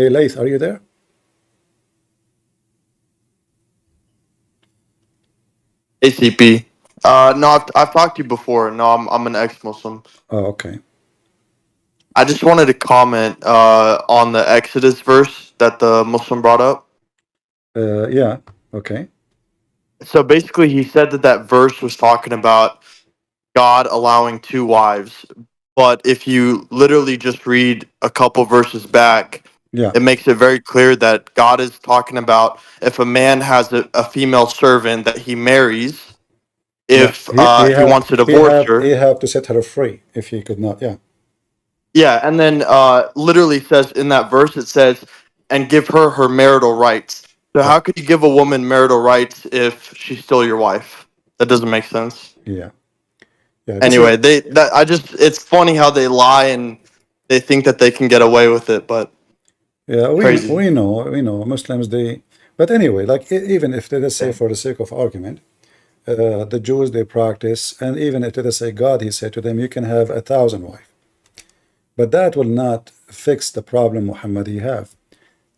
Hey, Laith, are you there? ACP. No, I've talked to you before. No, I'm an ex-Muslim. Oh, okay. I just wanted to comment on the Exodus verse that the Muslim brought up. Yeah, okay. So basically, he said that that verse was talking about God allowing two wives. But if you literally just read a couple verses back, Yeah, it makes it very clear that God is talking about if a man has a female servant that he marries, yeah. if he wants to divorce He her. have to set her free if he could not. Yeah, Yeah, and then literally says in that verse it says, "And give her her marital rights." So yeah, how could you give a woman marital rights if she's still your wife? That doesn't make sense. yeah, yeah. This is Anyway, it's funny how they lie and they think that they can get away with it, but yeah. crazy. We know Muslims. They, but anyway, like even if let us say for the sake of argument, the Jews they practice, and even if let us say God, He said to them, you can have 1,000 wives, but that will not fix the problem Muhammad he have.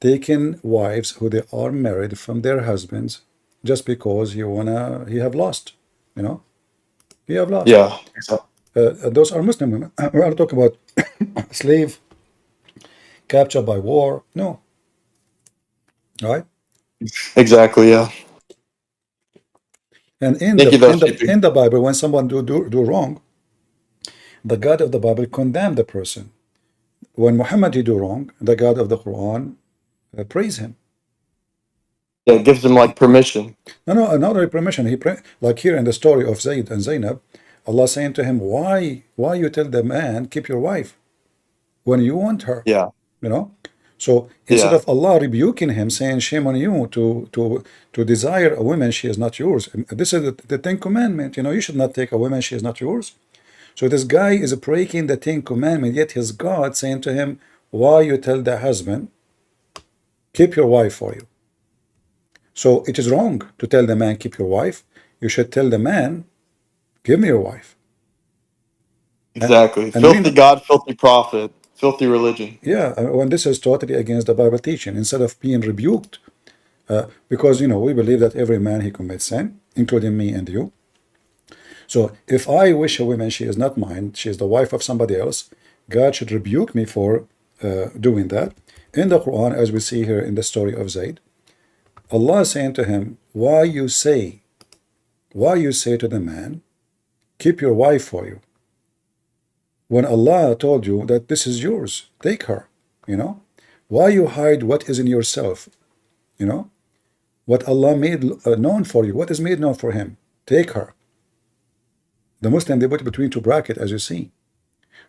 Taking wives who they are married from their husbands just because he have lost, you know, he have lost. Yeah, Those are Muslim women. We are talking about slave captured by war. No, right? exactly. Yeah. And Thank you, though, CP. in the Bible, when someone do wrong, the God of the Bible condemn the person. When Muhammad he do wrong, the God of the Quran praise him. Yeah, it gives them like permission. No, no, another permission. Like here in the story of Zayd and Zainab, Allah saying to him, why you tell the man keep your wife when you want her? Yeah, You know. So instead yeah, of Allah rebuking him, saying shame on you to desire a woman she is not yours. This is the Ten Commandment. You know, you should not take a woman she is not yours. So this guy is breaking the Ten Commandment, yet his God saying to him, why you tell the husband keep your wife for you? So it is wrong to tell the man keep your wife. You should tell the man give me your wife. And, exactly. and we Filthy know, God, filthy prophet, filthy religion. yeah, when this is totally against the Bible teaching, instead of being rebuked, because you know we believe that every man he commits sin, including me and you. So if I wish a woman she is not mine, she is the wife of somebody else, God should rebuke me for doing that. In the Quran, as we see here in the story of Zayd, Allah is saying to him, why you say to the man, keep your wife for you, when Allah told you that this is yours, take her, you know? Why you hide what is in yourself, you know? What Allah made known for you, what is made known for him, take her. The Muslim, they put between two brackets, as you see.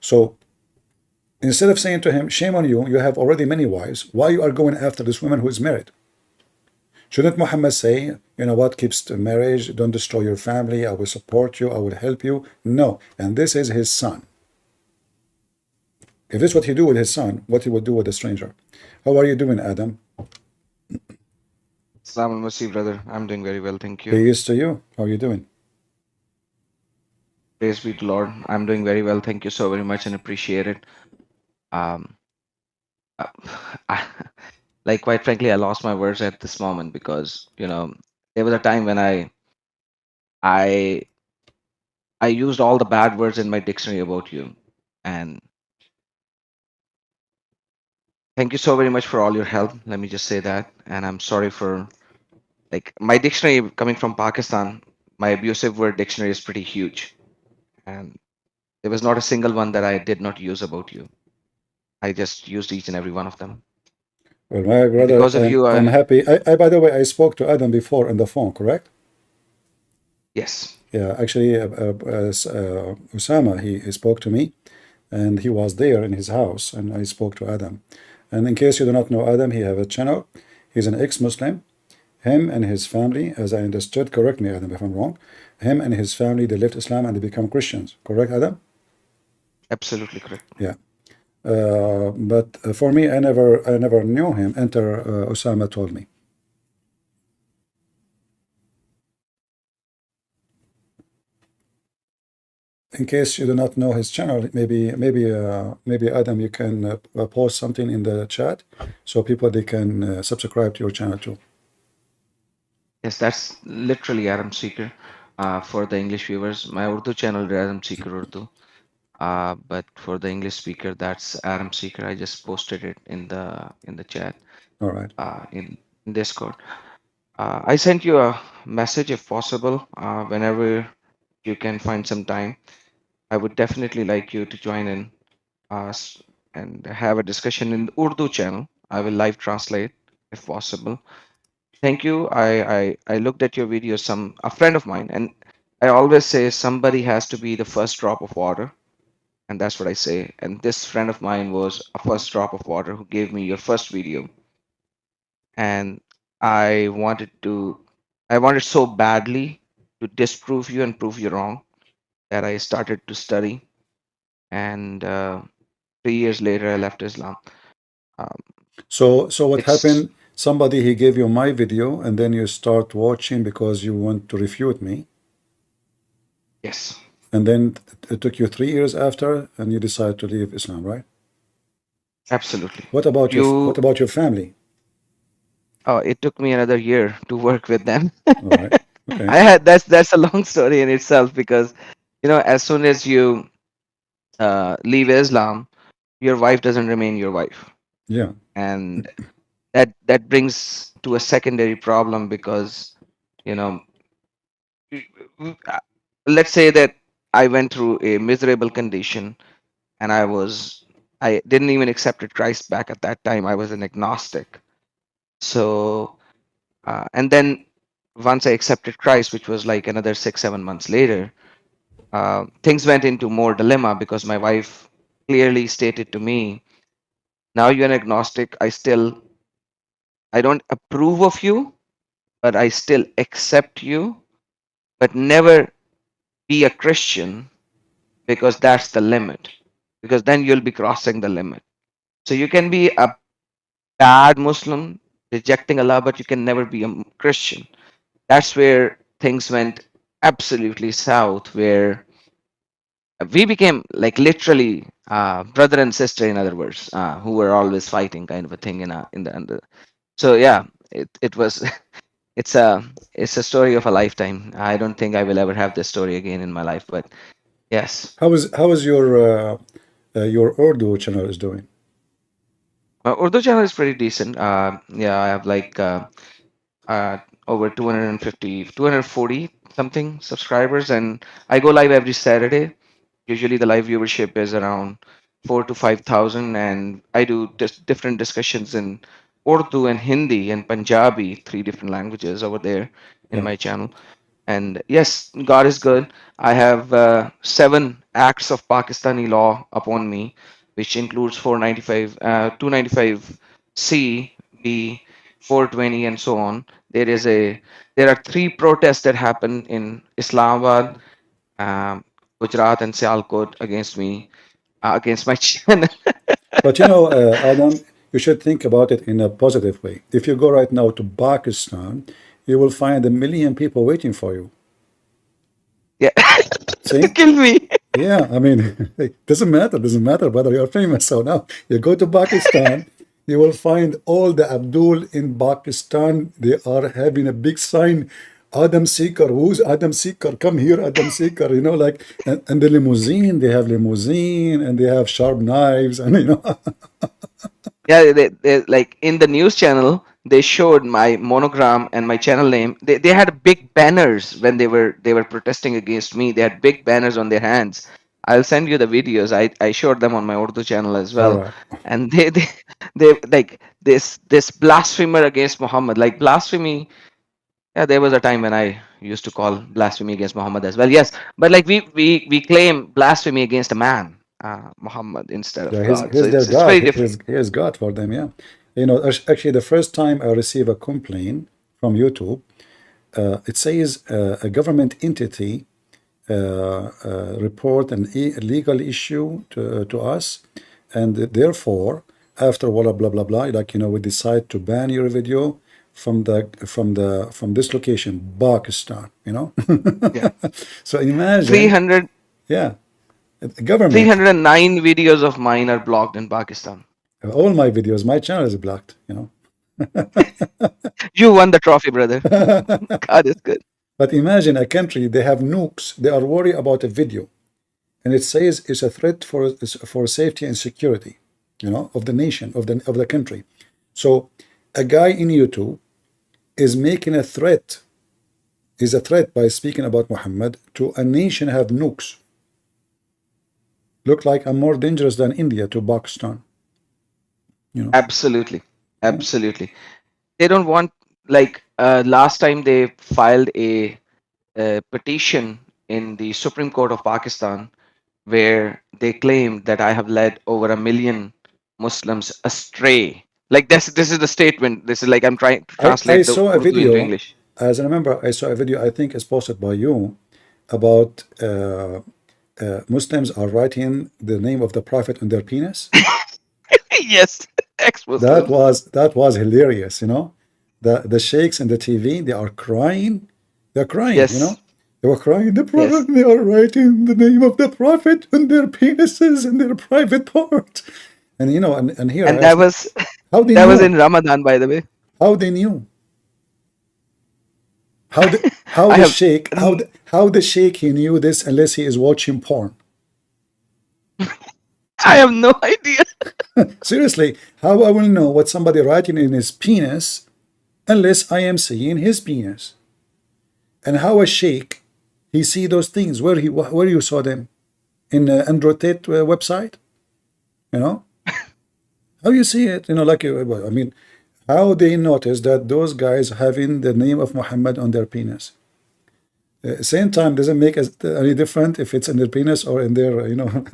So instead of saying to him, shame on you, you have already many wives, why you are going after this woman who is married? Shouldn't Muhammad say, you know what, keeps the marriage, don't destroy your family, I will support you, I will help you? No, and this is his son. If this is what he do with his son, what he would do with a stranger. How are you doing, Adam? Salam alaikum, brother. I'm doing very well, thank you. He is to you. How are you doing? Praise be to Lord. I'm doing very well, thank you so very much and appreciate it. Um, uh, I, like quite frankly, I lost my words at this moment because there was a time when I I used all the bad words in my dictionary about you, and thank you so very much for all your help. Let me just say that, and I'm sorry for like my dictionary coming from Pakistan. My abusive word dictionary is pretty huge, and there was not a single one that I did not use about you. I just used each and every one of them. Well, my And brother, because of you, I'm happy. By the way, I spoke to Adam before on the phone, correct? yes, Yeah, actually, Osama, he spoke to me, and he was there in his house, and I spoke to Adam. And in case you do not know Adam, he have a channel. He's an ex-Muslim. Him and his family, as I understood, correct me, Adam, if I'm wrong. Him and his family, they left Islam and they become Christians. Correct, Adam? absolutely correct. Yeah. But for me, I never knew him until Osama told me. in case you do not know his channel, maybe Adam, you can post something in the chat so people they can subscribe to your channel too. Yes, that's literally Aram Seeker. For the English viewers, my Urdu channel is Aram Seeker Urdu. But for the English speaker, that's Aram Seeker. I just posted it in the chat All right. in Discord. I sent you a message if possible. Whenever you can find some time, I would definitely like you to join in and have a discussion in the Urdu channel. I will live translate if possible. Thank you. I looked at your video. A friend of mine, and I always say somebody has to be the first drop of water, and that's what I say. And this friend of mine was a first drop of water who gave me your first video, and I wanted to, I wanted so badly to disprove you and prove you wrong that I started to study, and 3 years later I left Islam. Um, So what it's happened? Somebody he gave you my video, and then you start watching because you want to refute me, yes, and then it took you 3 years after, and you decide to leave Islam, right? absolutely. What You, about your family? it took me another year to work with them. All right. Okay. I had that's a long story in itself because as soon as you leave Islam, your wife doesn't remain your wife, Yeah. and that brings to a secondary problem because you know let's say that I went through a miserable condition and I didn't even accept Christ back at that time. I was an agnostic. So and then once I accepted Christ, which was like another 6 7 months later, things went into more dilemma because my wife clearly stated to me, now you're an agnostic. I don't approve of you, but I still accept you, but never be a Christian because that's the limit. Because then you'll be crossing the limit. So you can be a bad Muslim, rejecting Allah, but you can never be a Christian. That's where things went absolutely south, where we became like literally brother and sister, in other words, who were always fighting, kind of a thing in the. So yeah, it was it's a story of a lifetime. I don't think I will ever have this story again in my life, but yes. How is your Urdu channel is doing? Urdu channel is pretty decent. Yeah, I have like uh, over 250, 240 something subscribers, and I go live every Saturday. Usually the live viewership is around 4 to 5 thousand, and I do just different discussions in Urdu and Hindi and Punjabi, three different languages over there in Yeah. my channel. And yes, God is good. I have 7 acts of Pakistani law upon me, which includes 495, 295 C, B, 420, and so on. There are 3 protests that happen in Islamabad, um, Gujarat, and Sialkot against me, against my channel. But Adam, you should think about it in a positive way. If you go right now to Pakistan, you will find a million people waiting for you. Yeah, See? kill me. Yeah, I mean, it doesn't matter whether you're famous or not. You go to Pakistan, you will find all the Abdul in Pakistan. They are having a big sign, Adam Seeker. Who's Adam Seeker? Come here, Adam Seeker. And the limousine, they have limousine and they have sharp knives and. Yeah, like in the news channel, they showed my monogram and my channel name. They had big banners when they were protesting against me. They had big banners on their hands. I'll send you the videos. I showed them on my Urdu channel as All well. right. And they like this blasphemer against Muhammad, like blasphemy. Yeah, there was a time when I used to call blasphemy against Muhammad as well. Yes, but like we claim blasphemy against a man, Muhammad, instead of Yeah, God. So he's their it's God. very He different. is God for them. Yeah. Actually, the first time I receive a complaint from YouTube, it says a government entity report an legal issue to us, and therefore, after blah blah blah blah, like we decide to ban your video from this location, Pakistan. Yeah. So imagine, 300 yeah, Government, 309 videos of mine are blocked in Pakistan. all my videos, my channel is blocked, you know. You won the trophy, brother. God is good. But imagine a country, they have nukes, they are worried about a video, and it says it's a threat for safety and security, you know, of the nation, of the country. So a guy in YouTube is making a threat, is a threat by speaking about Muhammad to a nation have nukes. Look like I'm more dangerous than India to Pakistan, you know. Absolutely. Yeah. Absolutely. They don't want, like, last time they filed a petition in the Supreme Court of Pakistan where they claimed that I have led over 1 million Muslims astray. Like, this is the statement. This is like I'm trying to I translate the saw a Urdu into video, English. as I remember, I saw a video, I think it's posted by you, about Muslims are writing the name of the Prophet on their penis. Yes, ex-Muslims. That was hilarious, you know. The sheikhs in the TV, they are crying. They're crying, you Yes, know. They were crying, the yes. Prophet, they are writing the name of the Prophet on their penises and their private parts. And you know, and here I And asked, how they that was in knew? Ramadan, by the way. How they knew? How I the have sheikh how the sheikh he knew this unless he is watching porn? I have no idea. Seriously, how I will know what somebody writing in his penis unless I am seeing his penis? And how a sheikh he see those things? Where you saw them in Andrew Tate website? You know how you see it? You know, like I mean, how they notice that those guys having the name of Muhammad on their penis? Same time doesn't make any different if it's in their penis or in their you know.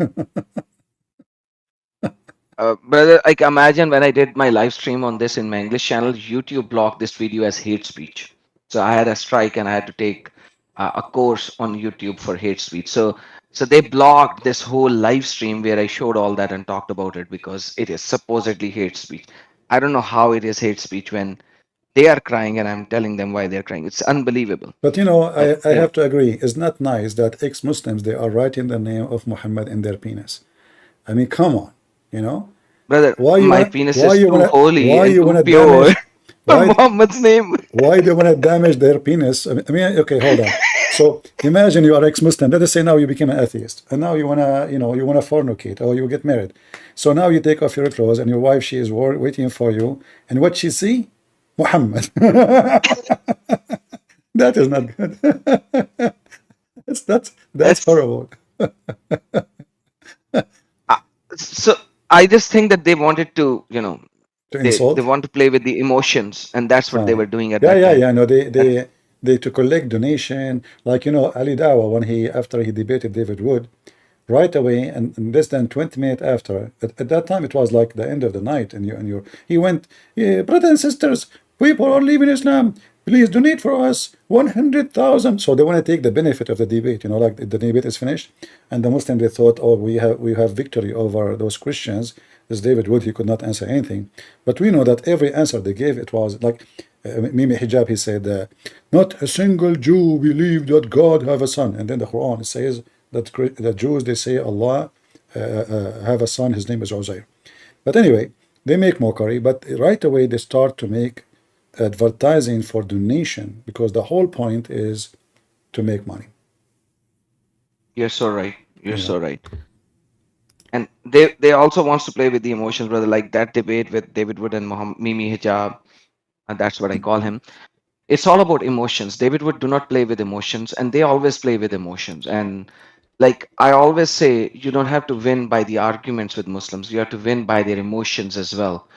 Brother, like, imagine when I did my live stream on this in my English channel, YouTube blocked this video as hate speech. So I had a strike and I had to take a course on YouTube for hate speech. So they blocked this whole live stream where I showed all that and talked about it because it is supposedly hate speech. I don't know how it is hate speech when they are crying and I'm telling them why they're crying. It's unbelievable. But you know, But I have to agree, it's not nice that ex-Muslims they are writing the name of Muhammad in their penis. I mean, come on, you know, brother, my penis is too holy why and you too wanna pure damage, for why Muhammad's name. why they wanna damage their penis? I mean, okay, hold on. So imagine you are ex-Muslim. Let us say now you became an atheist, and now you wanna, you know, you wanna fornicate or you get married. So now you take off your clothes, and your wife she is waiting for you, and what she see, Muhammad. That is not good. That's That's horrible. so I just think that they wanted to, To they insult. want to play with the emotions, and that's what they were doing at Yeah, that yeah, time. yeah. No, And they to collect donation, like you know, Ali Dawa when he after he debated David Wood, right away and less than 20 minutes after. At that time, it was like the end of the night, and you he went, yeah, brothers and sisters, people are leaving Islam. Please donate for us 100,000. So they want to take the benefit of the debate, you know, like the debate is finished, and the Muslims they thought, oh, we have victory over those Christians. This David Wood, he could not answer anything, but we know that every answer they gave, it was like Mimi Hijab. He said, not a single Jew believed that God have a son, and then the Quran says that the Jews they say Allah have a son. His name is Uzair. But anyway, they make mockery, but right away they start to make advertising for donation because the whole point is to make money. you're so right. You're You so know, right. And they also wants to play with the emotions, brother. Like that debate with David Wood and Mimi Hijab, and that's what I call him. It's all about emotions. David Wood do not play with emotions, and they always play with emotions. And like I always say, you don't have to win by the arguments with Muslims. You have to win by their emotions as well.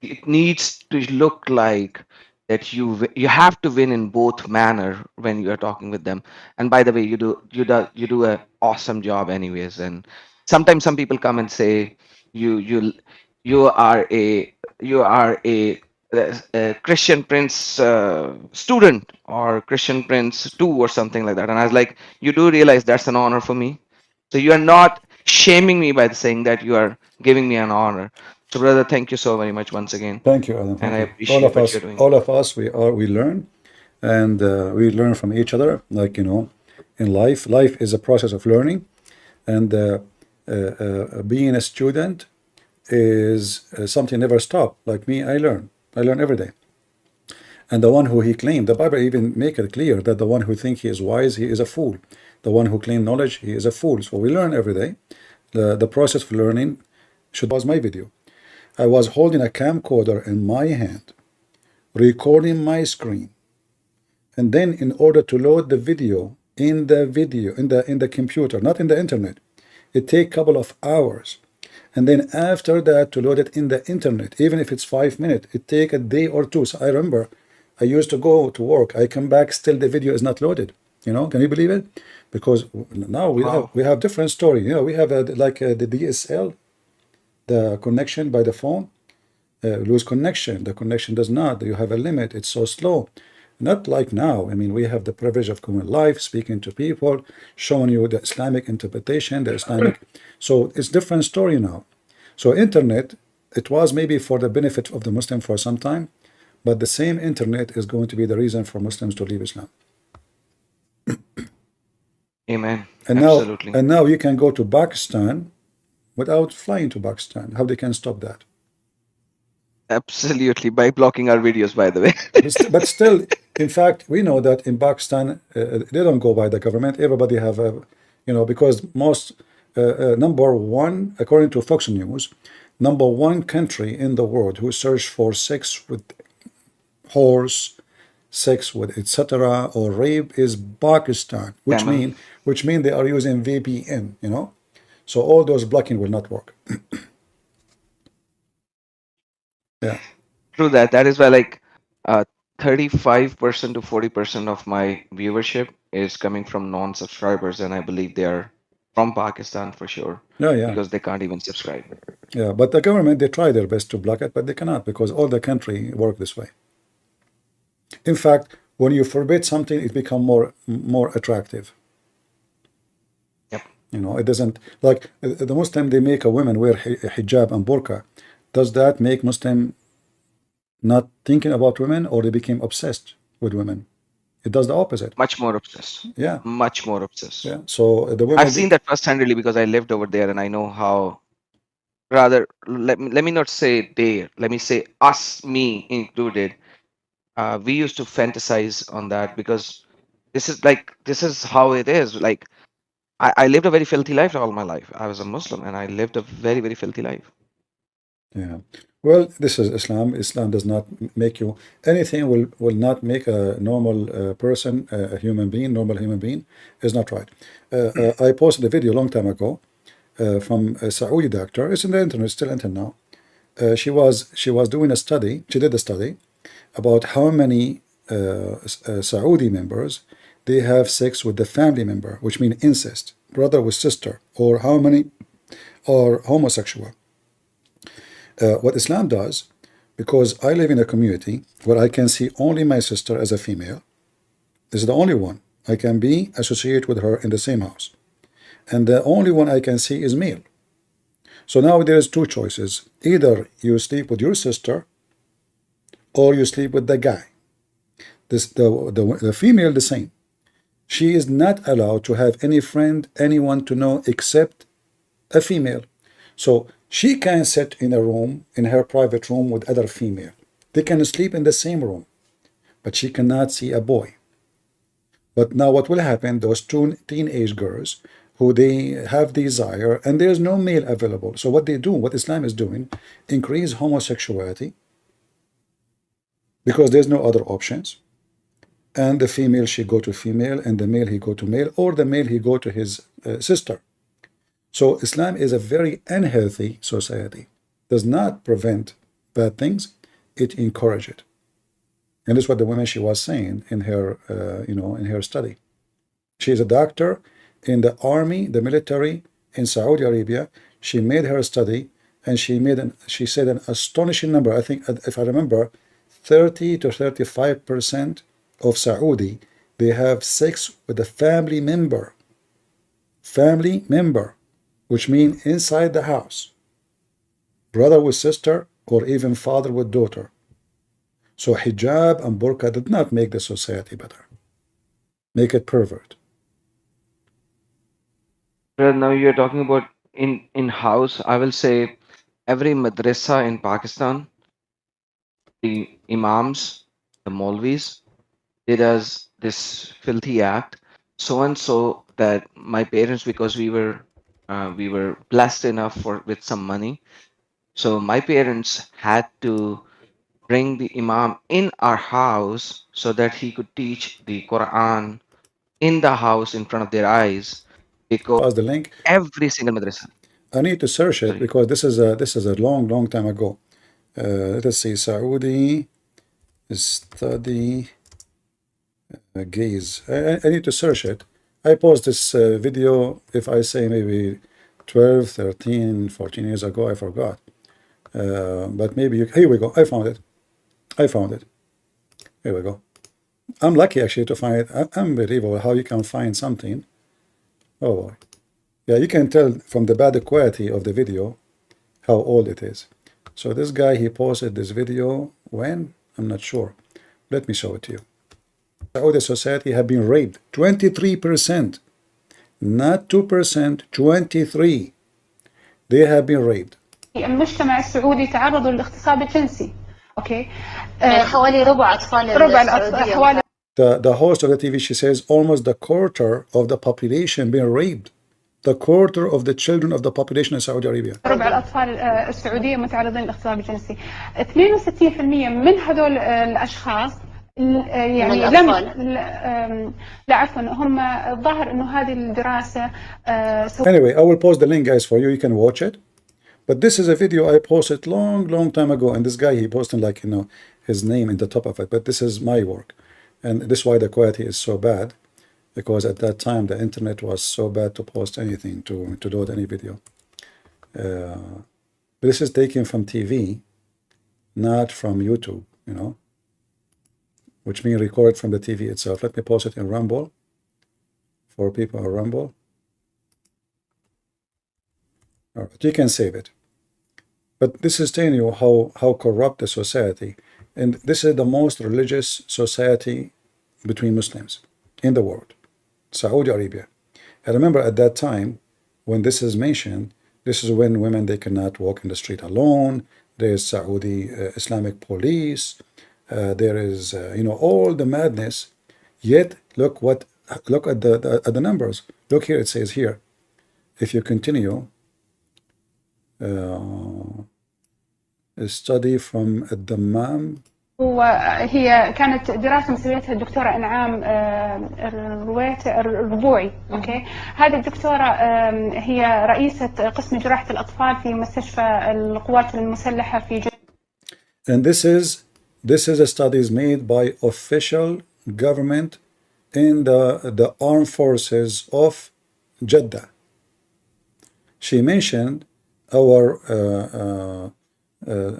It needs to look like that you have to win in both manner when you are talking with them. And by the way, you do a awesome job anyways. And sometimes some people come and say you you you are a Christian Prince student or Christian Prince 2 or something like that, and I was like, you do realize that's an honor for me, so you are not shaming me by saying that, you are giving me an honor. So, brother, thank you so very much once again, thank you, Adam. and Thank I you. All appreciate of what us, you're doing. all of us, we learn, and we learn from each other. Like you know, in life, life is a process of learning. And being a student is something never stop. Like me, I learn. I learn every day. And the one who he claimed, the Bible even make it clear that the one who think he is wise, he is a fool. The one who claim knowledge, he is a fool. So we learn every day. The process of learning should was my video. I was holding a camcorder in my hand, recording my screen. And then in order to load the video in the computer, not in the internet, it take a couple of hours. And then after that, to load it in the internet, even if it's 5 minutes, it take a day or two. So I remember I used to go to work. I come back, still the video is not loaded. Can you believe it? Because now Wow. we have different story. We have the DSL, the connection by the phone. Lose connection. The connection does not. You have a limit. It's so slow. Not like now. I mean, we have the privilege of going live, speaking to people, showing you the Islamic interpretation, the Islamic. So it's different story now. So internet, it was maybe for the benefit of the Muslim for some time, but the same internet is going to be the reason for Muslims to leave Islam. Amen. And Absolutely. now you can go to Pakistan without flying to Pakistan. How they can stop that? Absolutely. By blocking our videos, by the way. But still, in fact, we know that in Pakistan, they don't go by the government. Everybody have a, because most, number one, according to Fox News, number one country in the world who search for sex with horse, sex with etc. or rape is Pakistan, Camel. which mean they are using VPN. So all those blocking will not work. Yeah. True that. That is why like 35% to 40% of my viewership is coming from non-subscribers, and I believe they are from Pakistan for sure Yeah. because they can't even subscribe. Yeah, but the government, they try their best to block it, but they cannot because all the country work this way. In fact, when you forbid something, it become more attractive. Yep. It doesn't, like the Muslim, they make a woman wear hijab and burqa. Does that make Muslim not thinking about women, or they became obsessed with women? It does the opposite. Much more obsessed. Yeah, Much more obsessed. yeah. So the I've women, seen that firsthand really because I lived over there and I know how, rather, let me not say they, let me say us, me included. We used to fantasize on that because this is how it is. Like I lived a very filthy life all my life. I was a Muslim and I lived a very, very filthy life. yeah. Well, this is Islam. Islam does not make you anything will not make a normal person, a human being, normal human being, is not right. I posted a video a long time ago from a Saudi doctor. It's in the internet, still internet now. She was doing a study. She did a study about how many Saudi members they have sex with the family member, which means incest, brother with sister, or how many are homosexual. What Islam does, because I live in a community where I can see only my sister as a female, this is the only one I can be associated with her in the same house, and the only one I can see is male. So now there is two choices: either you sleep with your sister, or you sleep with the guy. The female the same. She is not allowed to have any friend, anyone to know except a female. So she can sit in a room, in her private room with other female. They can sleep in the same room, but she cannot see a boy. But now what will happen, those two teenage girls who they have desire and there's no male available. So what they do, what Islam is doing, increase homosexuality because there's no other options. And the female, she go to female, and the male, he go to male, or the male, he go to his sister. So Islam is a very unhealthy society. Does not prevent bad things, it encourages it. And that's what the woman she was saying in her, in her study. She is a doctor in the army, the military in Saudi Arabia. She made her study, and she said an astonishing number. I think, if I remember, 30 to 35% of Saudi, they have sex with a family member. Family member, which means inside the house. Brother with sister, or even father with daughter. So hijab and burqa did not make the society better. Make it pervert. Brother, now you're talking about in house. I will say every madrasa in Pakistan, the imams, the Maulvis, did us this filthy act, so and so that my parents, because we were blessed enough for with some money, so my parents had to bring the imam in our house so that he could teach the Quran in the house in front of their eyes, because Pass the link. every single madrasa. I need to search it Sorry. because this is a long time ago. Let us see. Saudi study gaze. I need to search it. I paused this video, if I say maybe 12, 13, 14 years ago, I forgot. But maybe here we go. I found it. Here we go. I'm lucky actually to find it. Unbelievable how you can find something. Oh boy. Yeah, you can tell from the bad quality of the video how old it is. So this guy, he posted this video when? I'm not sure. Let me show it to you. Saudi society have been raped 23%, not 2%, 23. They have been raped. المجتمع السعودي تعرضوا للاغتصاب الجنسي. اوكي. حوالي ربع أطفال ربع الأطفال حوالي The host of the TV, she says almost the quarter of the population being raped. The quarter of the children of the population in Saudi Arabia. ربع الأطفال السعودية متعرضين للاغتصاب الجنسي. 62% من هذول الأشخاص يعني لا عفوا هم الظاهر إنه هذه الدراسة. Anyway, I will post the link, guys, for you. You can watch it. But this is a video I posted long time ago, and this guy, he posted like, his name in the top of it. But this is my work, and this is why the quality is so bad, because at that time the internet was so bad to post anything, to load any video. This is taken from TV, not from YouTube, which means record from the TV itself. Let me post it in Rumble for people on Rumble. All right, you can save it. But this is telling you how corrupt the society, and this is the most religious society between Muslims in the world, Saudi Arabia. I remember at that time when this is mentioned, this is when women, they cannot walk in the street alone. There is Saudi Islamic police. There is all the madness. Yet look at the numbers. Look here. It says here, if you continue. A study from الدمام. وهي كانت دراسة مسويتها الدكتورة إنعام الربوعي. أوكي. هذه الدكتورة هي رئيسة قسم جراحة الأطفال في مستشفى القوات المسلحة في جدة. And this is a studies made by official government in the armed forces of Jeddah. She mentioned our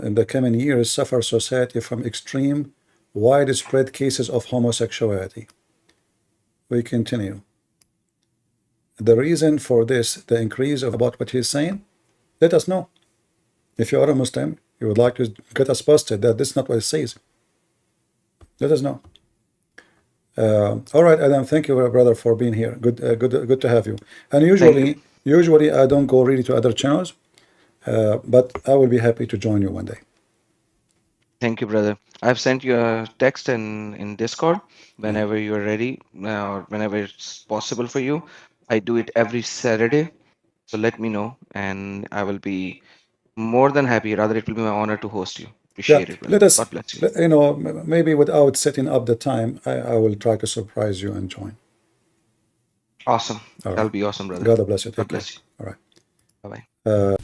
in the coming years suffer society from extreme widespread cases of homosexuality. We continue. The reason for this, the increase of about what he's saying, let us know. If you are a Muslim, you would like to get us posted that this is not what it says. Let us know. All right, Adam, thank you, brother, for being here. Good to have you. And usually I don't go really to other channels. But I will be happy to join you one day. Thank you, brother. I've sent you a text in Discord whenever you're ready, or whenever it's possible for you. I do it every Saturday, so let me know, and I will be more than happy. Rather, it will be my honor to host you. Appreciate it, brother. Let us, God bless you. maybe without setting up the time, I will try to surprise you and join. Awesome. All right. That'll be awesome, brother. God bless you. Take God care. bless you. All right. Bye-bye.